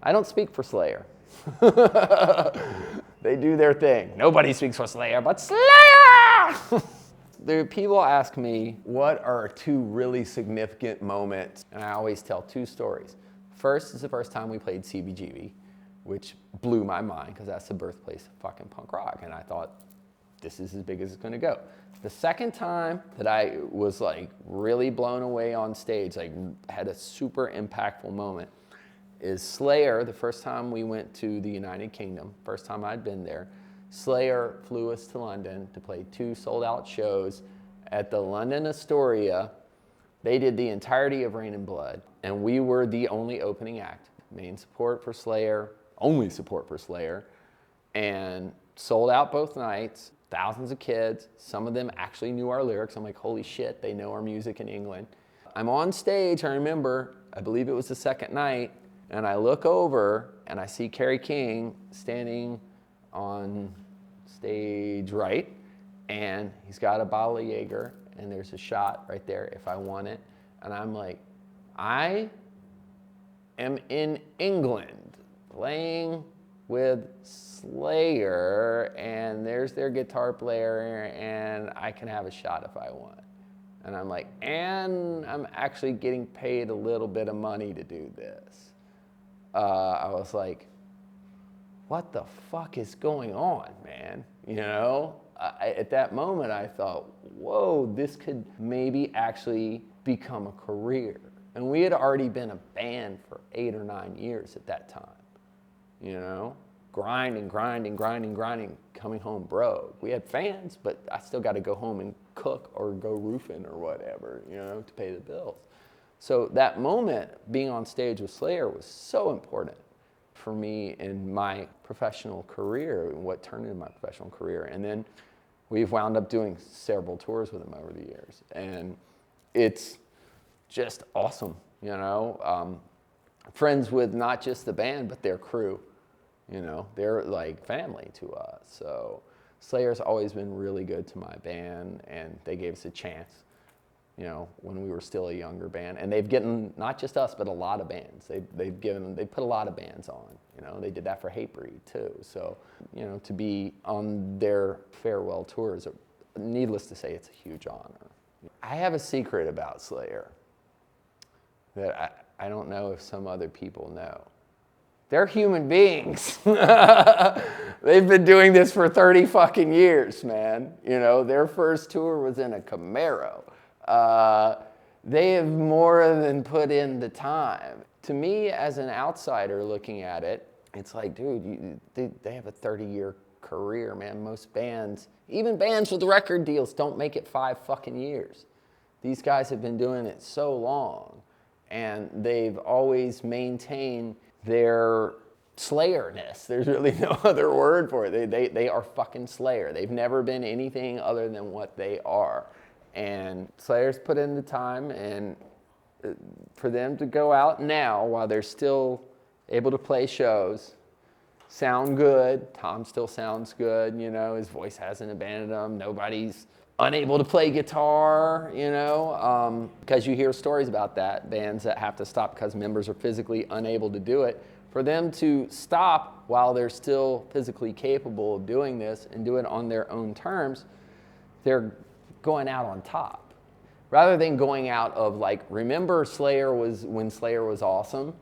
I don't speak for Slayer. They do their thing. Nobody speaks for Slayer but Slayer! People ask me, what are two really significant moments? And I always tell two stories. First is the first time we played CBGB, which blew my mind because that's the birthplace of fucking punk rock. And I thought, this is as big as it's gonna go. The second time that I was like really blown away on stage, like had a super impactful moment, is Slayer. The first time we went to the United Kingdom, first time I'd been there, Slayer flew us to London to play 2 sold-out shows at the London Astoria. They did the entirety of Rain and Blood, and we were the only opening act. Main support for Slayer, only support for Slayer, and sold out both nights. Thousands of kids. Some of them actually knew our lyrics. I'm like, holy shit, they know our music in England. I'm on stage, I remember, I believe it was the second night, and I look over and I see Kerry King standing on stage right, and he's got a bottle of Jaeger, and there's a shot right there if I want it. And I'm like, I am in England playing with Slayer, and there's their guitar player, and I can have a shot if I want. And I'm like, and I'm actually getting paid a little bit of money to do this. I was like, what the fuck is going on, man? You know? At that moment, I thought, whoa, this could maybe actually become a career. And we had already been a band for 8 or 9 years at that time. You know, grinding, coming home broke. We had fans, but I still got to go home and cook or go roofing or whatever, you know, to pay the bills. So that moment, being on stage with Slayer, was so important for me in my professional career and what turned into my professional career. And then we've wound up doing several tours with them over the years. And it's just awesome, you know. Friends with not just the band, but their crew. You know, they're like family to us. So Slayer's always been really good to my band, and they gave us a chance, you know, when we were still a younger band. And they've gotten, not just us, but a lot of bands. They put a lot of bands on, you know. They did that for Hatebreed too. So, you know, to be on their farewell tours, needless to say, it's a huge honor. I have a secret about Slayer that I don't know if some other people know. They're human beings. They've been doing this for 30 fucking years, man. You know, their first tour was in a Camaro. They have more than put in the time. To me, as an outsider looking at it, it's like, dude, they have a 30-year career, man. Most bands, even bands with record deals, don't make it 5 fucking years. These guys have been doing it so long, and they've always maintained their Slayerness. There's really no other word for it. They are fucking Slayer. They've never been anything other than what they are. And Slayer's put in the time, and for them to go out now while they're still able to play shows, sound good. Tom still sounds good, you know, his voice hasn't abandoned him. Nobody's unable to play guitar, you know, because you hear stories about that, bands that have to stop because members are physically unable to do it. For them to stop while they're still physically capable of doing this and do it on their own terms, they're going out on top. Rather than going out of like, remember Slayer was, when Slayer was awesome?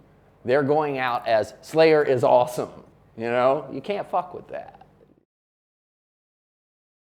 They're going out as Slayer is awesome, you know? You can't fuck with that.